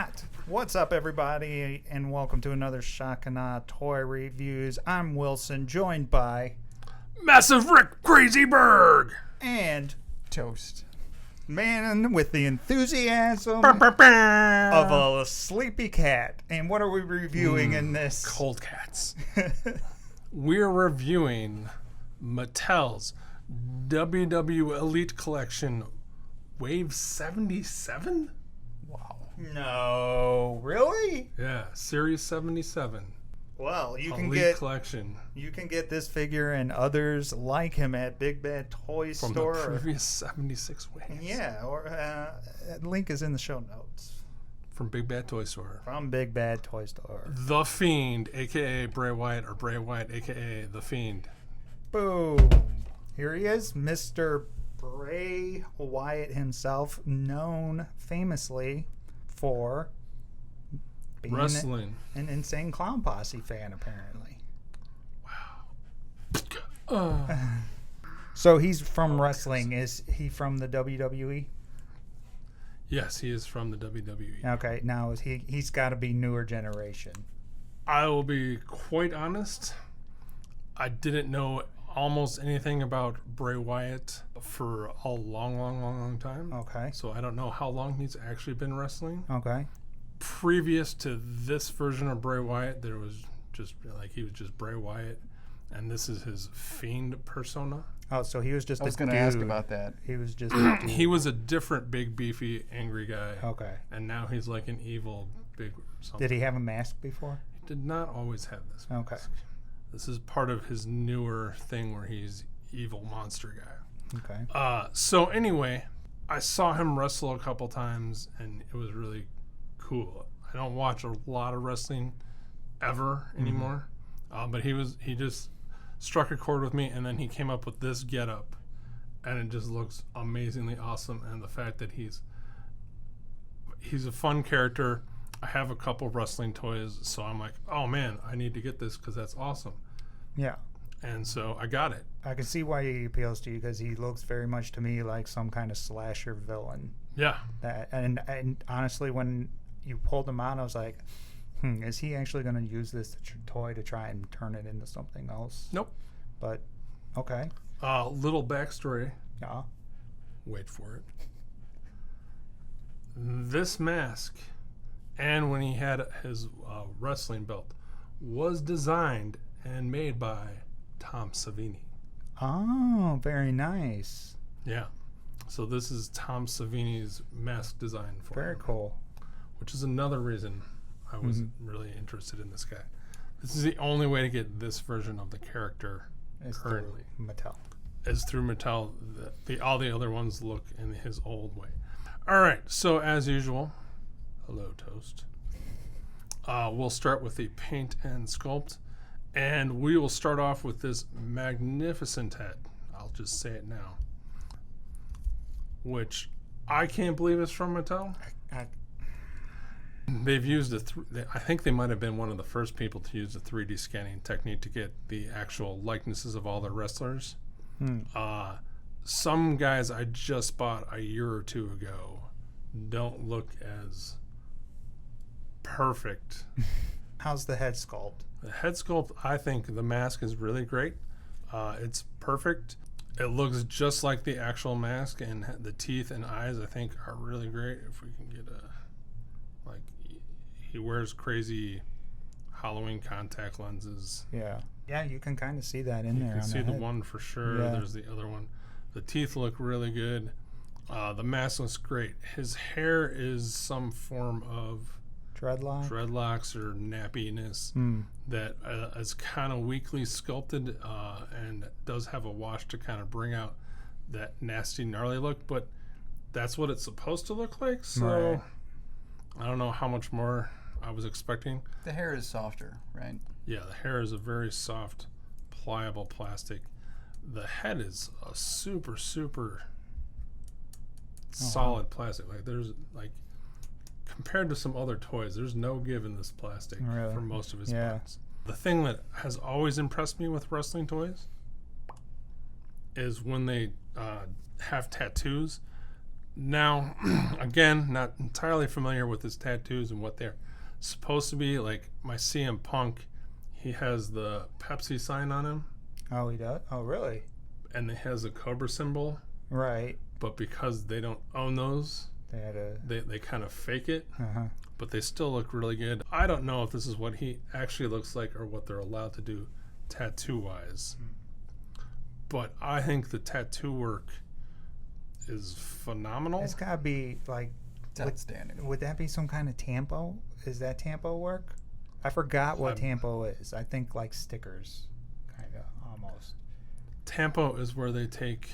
Shot! What's up, everybody, and welcome to another Shakana Toy Reviews. I'm Wilson, joined by Massive Rick Crazy Berg and Toast. man with the enthusiasm of a sleepy cat. And what are we reviewing in this? Cold Cats. We're reviewing Mattel's WWE Elite Collection Wave 77? Wow. No, really? Yeah, Series 77. Well, you Elite Collection. You can get this figure and others like him at Big Bad Toy From Store. the previous 76 waves. Yeah, or link is in the show notes. From Big Bad Toy Store. From Big Bad Toy Store. The Fiend, a.k.a. Bray Wyatt, or Bray Wyatt, a.k.a. The Fiend. Boom. Here he is, Mr. Bray Wyatt himself, known famously for being Wrestling. an Insane Clown Posse fan, apparently. Wow. So he's from wrestling. Is he from the WWE? Yes, he is from the WWE. Okay, now he's got to be newer generation. I will be quite honest. I didn't know almost anything about Bray Wyatt for a long time. Okay. So I don't know how long he's actually been wrestling. Okay. Previous to this version of Bray Wyatt, there was just he was just Bray Wyatt, and this is his Fiend persona. Oh, so he was just a dude. I was going to ask about that. He was just a dude. He was a different big, beefy, angry guy. Okay. And now he's like an evil, big something. Did he have a mask before? He did not always have this mask. Okay. This is part of his newer thing where he's evil monster guy. Okay. So anyway, I saw him wrestle a couple times, and it was really cool. I don't watch a lot of wrestling ever anymore, but he just struck a chord with me, and then he came up with this getup, and it just looks amazingly awesome. And the fact that he's a fun character. I have a couple wrestling toys, so I'm like, oh man, I need to get this because that's awesome. Yeah. And so I got it. I can see why he appeals to you because he looks very much to me like some kind of slasher villain. Yeah. And honestly, when you pulled him out, I was like, is he actually going to use this toy to try and turn it into something else? Nope. But, okay. Little backstory. Yeah. Wait for it. This mask, and when he had his wrestling belt, was designed and made by Tom Savini. Oh, very nice. Yeah. So this is Tom Savini's mask design for Very him, cool. which is another reason I was really interested in this guy. This is the only way to get this version of the character It's currently. through Mattel. Is through Mattel. All the other ones look in his old way. All right. So as usual, hello, Toast. We'll start with the paint and sculpt. And we will start off with this magnificent head. I'll just say it now. Which I can't believe is from Mattel. They've used I think they might have been one of the first people to use the 3D scanning technique to get the actual likenesses of all the wrestlers. Some guys I just bought a year or two ago don't look as perfect. How's the head sculpt? The head sculpt, I think the mask is really great. It's perfect. It looks just like the actual mask, and the teeth and eyes, I think, are really great. If we can get he wears crazy Halloween contact lenses. Yeah. Yeah, you can kind of see that in there. You can see the head. one for sure. Yeah. There's the other one. The teeth look really good. The mask looks great. His hair is some form of dreadlocks or nappiness that is kind of weakly sculpted and does have a wash to kind of bring out that nasty, gnarly look, but that's what it's supposed to look like. So right. I don't know how much more I was expecting. The hair is softer, right? Yeah, the hair is a very soft, pliable plastic. The head is a super solid plastic. Like there's compared to some other toys, there's no give in this plastic for most of his parts. The thing that has always impressed me with wrestling toys is when they have tattoos, Now, again, not entirely familiar with his tattoos and what they're supposed to be. Like my CM Punk, he has the Pepsi sign on him, Oh, he does? Oh, really? and it has a Cobra symbol. Right. But because they don't own those, They had a. they kind of fake it. Uh-huh. But they still look really good. I don't know if this is what he actually looks like or what they're allowed to do tattoo-wise. But I think the tattoo work is phenomenal. It's got to be like. It's outstanding. Would that be some kind of tampo? Is that tampo work? I forgot what tampo is. I think like stickers, kind of almost. Tampo is where they take,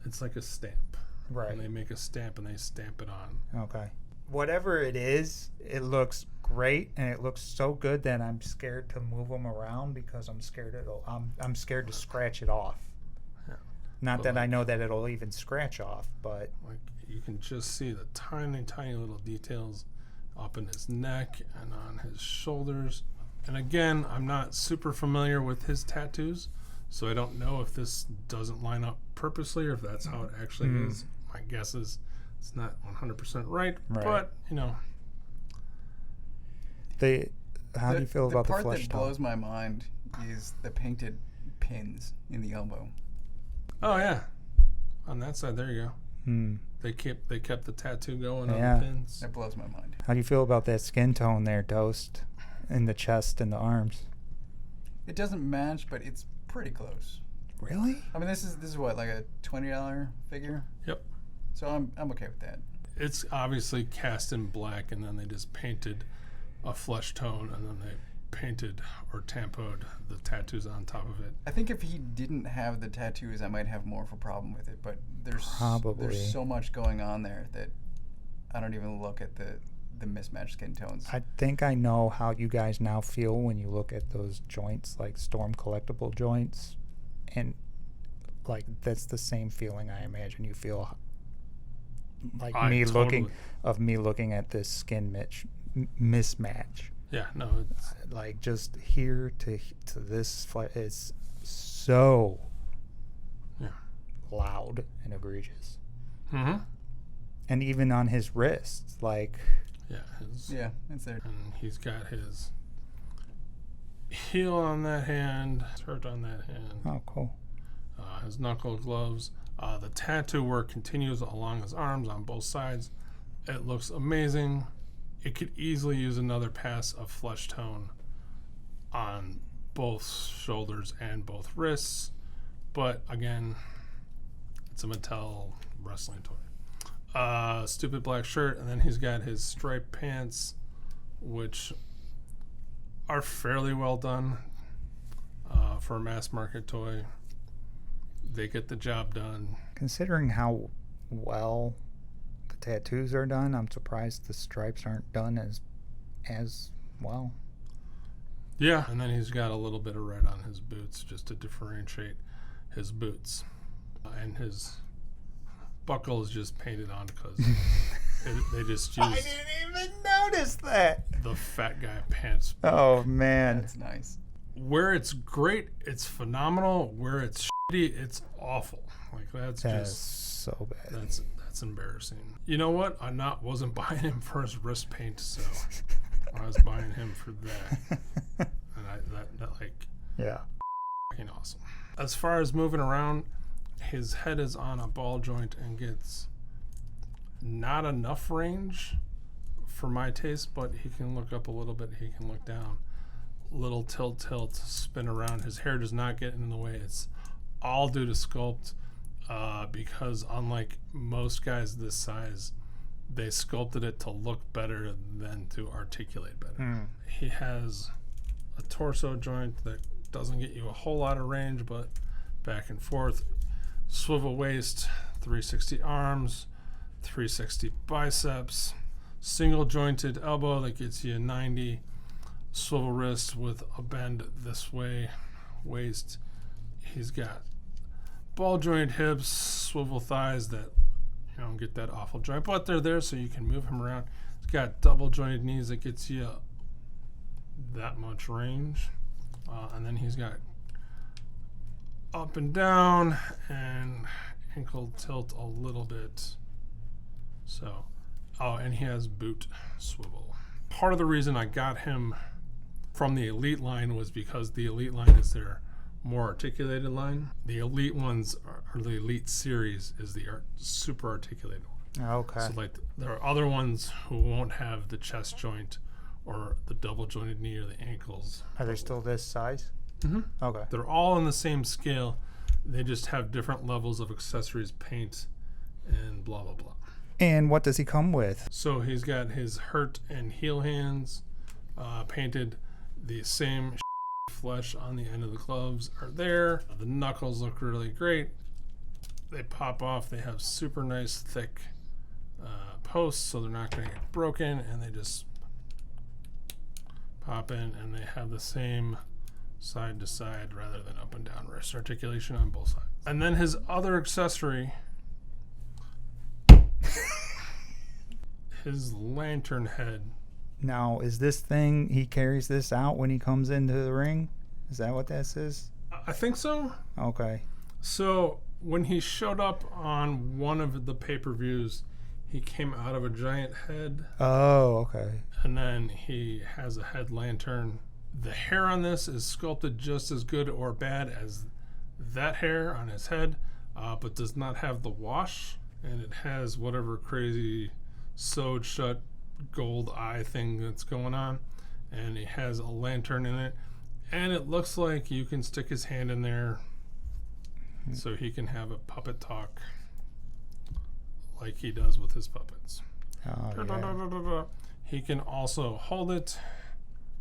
it's like a stamp. Right. And they make a stamp and they stamp it on. Okay. Whatever it is, it looks great, and it looks so good that I'm scared to move them around because I'm scared I'm scared to scratch it off. Yeah. Not But that I like- know that it'll even scratch off, but Like you can just see the tiny, tiny little details up in his neck and on his shoulders. And again, I'm not super familiar with his tattoos, so I don't know if this doesn't line up purposely or if that's how it actually is. My guess is it's not 100% right, Right. but you know, how do you feel about the part flesh that tone? blows my mind is the painted pins in the elbow. oh yeah, on that side, there you go. Hmm. They kept the tattoo going Yeah. on the pins. That blows my mind. How do you feel about that skin tone there, Toast, in the chest and the arms? It doesn't match, but it's pretty close. Really? I mean, this is what, like a $20 figure. Yep. So I'm okay with that. It's obviously cast in black, and then they just painted a flesh tone, and then they painted or tampoed the tattoos on top of it. I think if he didn't have the tattoos, I might have more of a problem with it. But Probably. there's so much going on there that I don't even look at the mismatched skin tones. I think I know how you guys now feel when you look at those joints, like Storm collectible joints, and like that's the same feeling I imagine you feel. Like me looking at this skin mismatch. Yeah, no, it's, Like just here to this it's so yeah. loud and egregious. Mm-hmm. And even on his wrists, like Yeah, Yeah, it's there. and he's got his heel on that hand, hurt on that hand, oh cool. his knuckle gloves. The tattoo work continues along his arms on both sides. It looks amazing. It could easily use another pass of flesh tone on both shoulders and both wrists. But again, it's a Mattel wrestling toy. Stupid black shirt, and then he's got his striped pants, which are fairly well done for a mass market toy. They get the job done. Considering how well the tattoos are done, I'm surprised the stripes aren't done as well. Yeah, and then he's got a little bit of red on his boots just to differentiate his boots. And his buckle is just painted on because they just I used didn't even notice that. the fat guy pants. Oh man. That's nice. Where it's great, it's phenomenal. Where it's shitty, it's awful. Like that's That's just so bad. that's embarrassing. You know what? I wasn't buying him for his wrist paint, so I was buying him for that. And that like Yeah. fucking awesome. As far as moving around, his head is on a ball joint and gets not enough range for my taste, but he can look up a little bit, he can look down. Little tilt, spin around. His hair does not get in the way. It's all due to Sculpt, because unlike most guys this size, they sculpted it to look better than to articulate better. He has a torso joint that doesn't get you a whole lot of range, but back and forth. Swivel waist, 360 arms, 360 biceps, single jointed elbow that gets you 90, swivel wrist with a bend this way, waist. He's got ball joint hips, swivel thighs that you don't get that awful joint, but they're there so you can move him around. He's got double jointed knees that gets you that much range. And then he's got up and down and ankle tilt a little bit. So, oh, and he has boot swivel. Part of the reason I got him from the Elite line was because the Elite line is their more articulated line. The Elite ones, or the Elite series, is the super articulated one. Okay. So, like, there are other ones who won't have the chest joint or the double jointed knee or the ankles. Are they still this size? Mm-hmm. Okay. They're all on the same scale. They just have different levels of accessories, paint, and blah, blah, blah. And what does he come with? So he's got his hurt and heel hands painted the same flesh on the end of the gloves are there. The knuckles look really great. They pop off. They have super nice thick posts, so they're not going to get broken, and they just pop in, and they have the same side to side rather than up and down wrist articulation on both sides. And then his other accessory, his lantern head. Now, is this thing, he carries this out when he comes into the ring? Is that what this is? I think so. Okay. So when he showed up on one of the pay-per-views, he came out of a giant head. Oh, okay. And then he has a head lantern. The hair on this is sculpted just as good or bad as that hair on his head, but does not have the wash. And it has whatever crazy sewed shut gold eye thing that's going on. And he has a lantern in it. And it looks like you can stick his hand in there so he can have a puppet talk like he does with his puppets. Oh, yeah. He can also hold it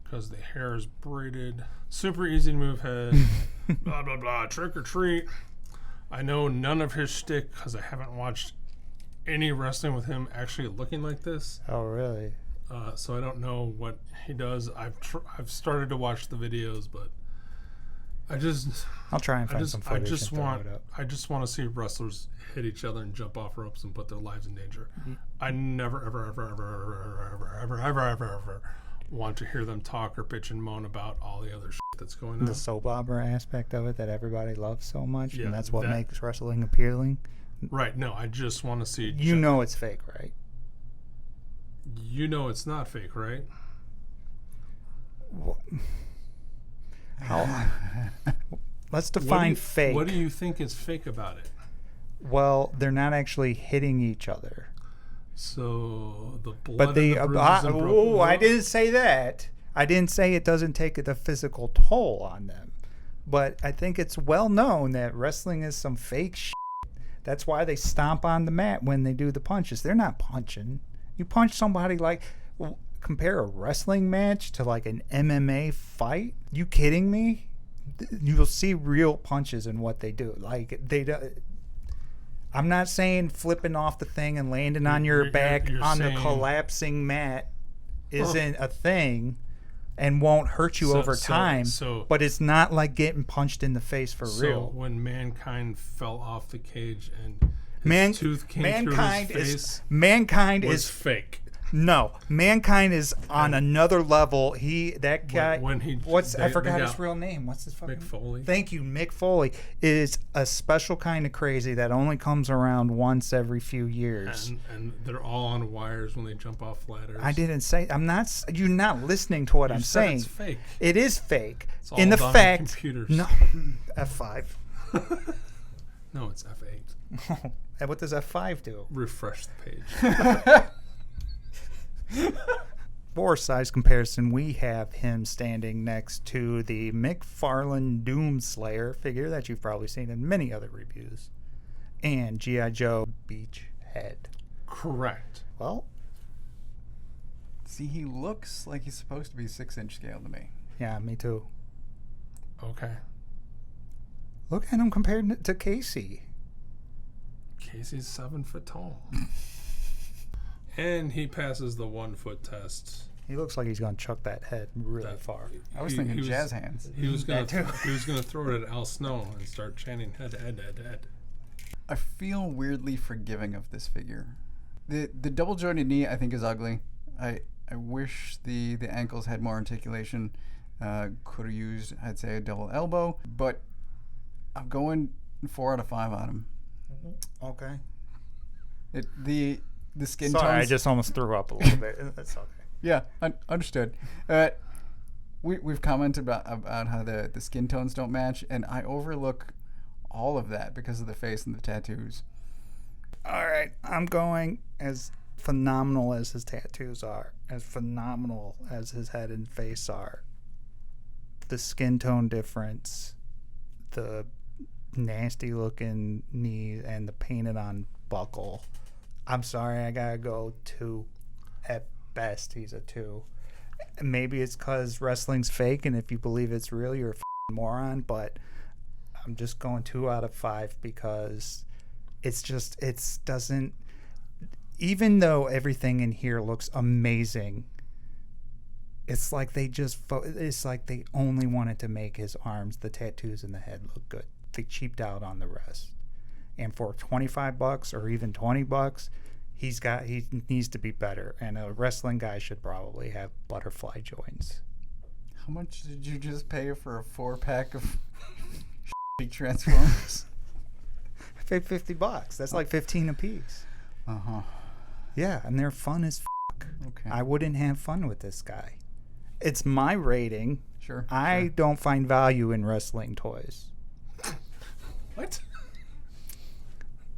because the hair is braided. Super easy to move head. Blah, blah, blah. Trick or treat. I know none of his shtick because I haven't watched any wrestling with him actually looking like this. Oh, really? So I don't know what he does. I've started to watch the videos, but I'll try and find some footage. I just want to see wrestlers hit each other and jump off ropes and put their lives in danger. Mm-hmm. I never, ever want to hear them talk or bitch and moan about all the other shit that's going on. The soap opera aspect of it that everybody loves so much, Yeah, and that's what makes wrestling appealing. Right. No, I just want to see. You know it's fake, right? You know it's not fake, right? How? Let's define fake. What do you think is fake about it? Well, they're not actually hitting each other. So the blood. But they. I didn't say that. I didn't say it doesn't take the physical toll on them. But I think it's well known that wrestling is some fake shit. That's why they stomp on the mat when they do the punches. They're not punching. You punch somebody like. Compare a wrestling match to like an MMA fight? You kidding me? You'll see real punches in what they do. Like I'm not saying flipping off the thing and landing on your back on the collapsing mat isn't a thing and won't hurt you over time. But it's not like getting punched in the face for real. When Mankind fell off the cage and his tooth came through his face, Mankind is fake. No, Mankind is on another level. That guy. I forgot his real name. What's his fucking? Mick Foley. Thank you, Mick Foley is a special kind of crazy that only comes around once every few years. And they're all on wires when they jump off ladders. I didn't say. I'm not. You're not listening to what I'm saying. It's fake. It is fake. It's all in the done fact. on computers. No, F5. No, it's F8. And what does F5 do? Refresh the page. For size comparison, we have him standing next to the McFarlane Doomslayer figure that you've probably seen in many other reviews, and G.I. Joe Beachhead. Correct. Well, see, he looks like he's supposed to be 6-inch scale to me. Yeah, me too. Okay. Look at him compared to Casey. Casey's 7 foot tall. And he passes the 1 foot test. He looks like he's going to chuck that head really far. I was thinking jazz hands. He was going to throw it at Al Snow and start chanting head, head, head, head. I feel weirdly forgiving of this figure. The double jointed knee I think is ugly. I wish the ankles had more articulation. Could have used, I'd say, a double elbow, but I'm going 4 out of 5 on him. Okay. The skin Sorry, tones. I just almost threw up a little bit. That's okay. Yeah, understood. We've commented about how the skin tones don't match, and I overlook all of that because of the face and the tattoos. All right, I'm going as phenomenal as his tattoos are, as phenomenal as his head and face are. The skin tone difference, the nasty looking knee, and the painted on buckle. I'm sorry, I gotta go 2. At best, he's a 2. Maybe it's because wrestling's fake, and if you believe it's real, you're a moron, but I'm just going 2 out of 5 because it doesn't, even though everything in here looks amazing, it's like they only wanted to make his arms, the tattoos, and the head look good. They cheaped out on the rest. And for $25 or even $20, he needs to be better. And a wrestling guy should probably have butterfly joints. How much did you just pay for a 4-pack of Transformers? I paid $50. That's like 15 a piece. Uh-huh. Yeah, and they're fun as Okay. I wouldn't have fun with this guy. It's my rating. Sure. I don't find value in wrestling toys. What?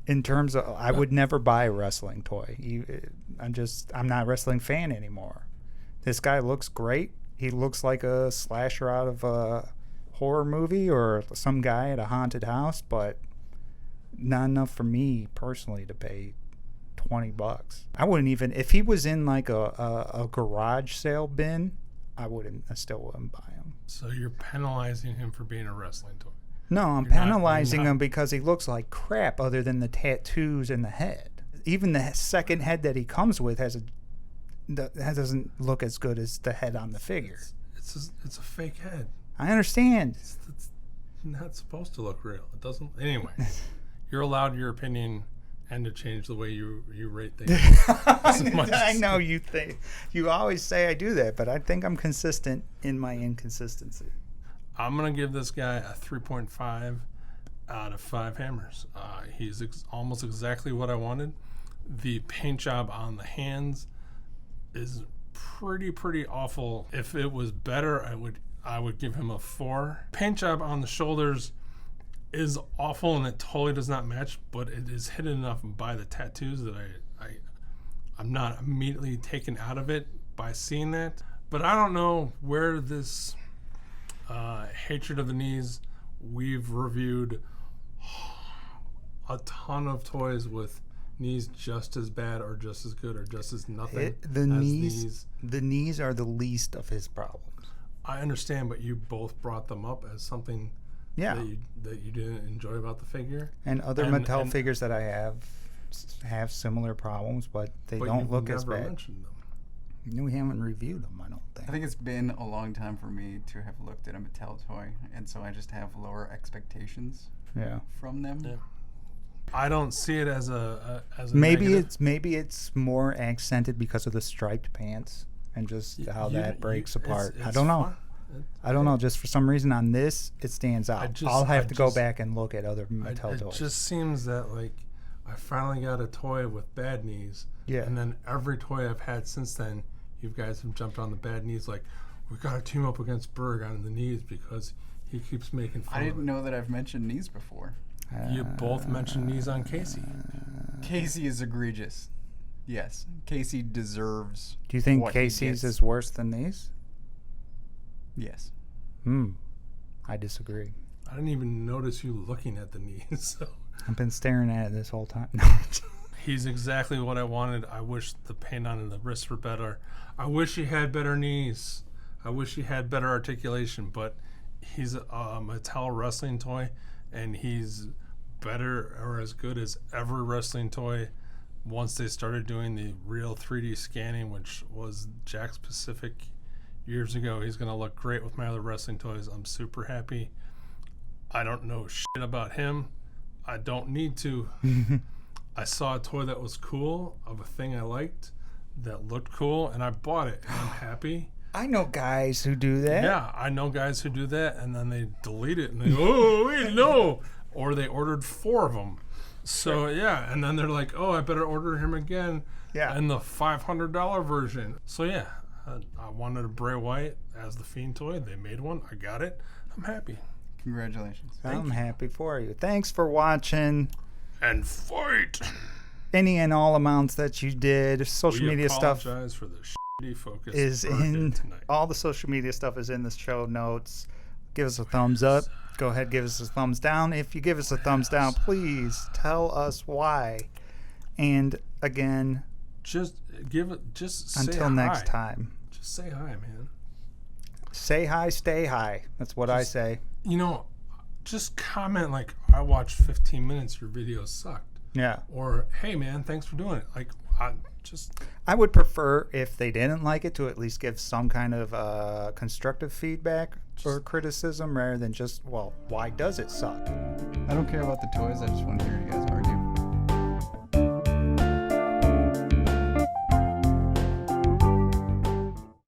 In terms of, I would never buy a wrestling toy. I'm not a wrestling fan anymore. This guy looks great. He looks like a slasher out of a horror movie or some guy at a haunted house, but not enough for me personally to pay $20. I wouldn't even, if he was in like a garage sale bin, I still wouldn't buy him. So you're penalizing him for being a wrestling toy? No, I'm penalizing him because he looks like crap other than the tattoos and the head. Even the second head that he comes with doesn't look as good as the head on the figure. It's a fake head. I understand. It's not supposed to look real. It doesn't. Anyway, you're allowed your opinion and to change the way you rate things. I know you always say I do that, but I think I'm consistent in my inconsistency. I'm going to give this guy a 3.5 out of 5 hammers. He's almost exactly what I wanted. The paint job on the hands is pretty awful. If it was better, I would give him a 4. Paint job on the shoulders is awful and it totally does not match, but it is hidden enough by the tattoos that I'm not immediately taken out of it by seeing that. But I don't know where this hatred of the knees. We've reviewed a ton of toys with knees just as bad or just as good or just as nothing The knees are the least of his problems. I understand, but you both brought them up as something that you didn't enjoy about the figure. And other Mattel figures that I have similar problems, but they don't look as bad. Mentioned them. We haven't reviewed them, I don't think. I think it's been a long time for me to have looked at a Mattel toy, and so I just have lower expectations from them. Yeah. I don't see it as a maybe negative. maybe it's more accented because of the striped pants and just how that breaks apart. I don't know. I don't know. Just for some reason on this, it stands out. I'll have to go back and look at other Mattel toys. It just seems that like I finally got a toy with bad knees. Yeah. And then every toy I've had since then, you guys have jumped on the bad knees. Like, we got to team up against Berg on the knees because he keeps making fun I didn't of it. know that I've mentioned knees before. You both mentioned knees on Casey. Casey is egregious. Yes. Casey deserves. Do you think what he Casey's gets. is worse than these? Yes. I disagree. I didn't even notice you looking at the knees. So. I've been staring at it this whole time. He's exactly what I wanted. I wish the paint on the wrists were better. I wish he had better knees. I wish he had better articulation, but he's a Mattel wrestling toy, and he's better or as good as every wrestling toy once they started doing the real 3D scanning, which was Jakks Pacific years ago. He's going to look great with my other wrestling toys. I'm super happy. I don't know shit about him. I don't need to. I saw a toy that was cool of a thing I liked that looked cool, and I bought it, and I'm happy. I know guys who do that. Yeah, I know guys who do that, and then they delete it, and they go, oh, wait, no. Or they ordered 4 of them, So yeah, and then they're like, "Oh, I better order him again." Yeah. And the $500 version. So yeah, I wanted a Bray Wyatt as the Fiend toy. They made one. I got it. I'm happy. Congratulations. I'm happy for you. Thanks for watching. And fight. Any and all amounts that you did. Social media stuff Apologize for the shitty focus is Berg did in. tonight. All the social media stuff is in the show notes. Give us a thumbs up. Go ahead, give us a thumbs down. If you give us a thumbs down, please tell us why. And again, Just say until hi. next time. Just say hi, man. Say hi, stay high. That's what I say. You know, just comment like, I watched 15 minutes, your video sucked. Yeah. Or, hey man, thanks for doing it. Like, I would prefer if they didn't like it to at least give some kind of constructive feedback or criticism rather than just, well, why does it suck? I don't care about the toys. I just want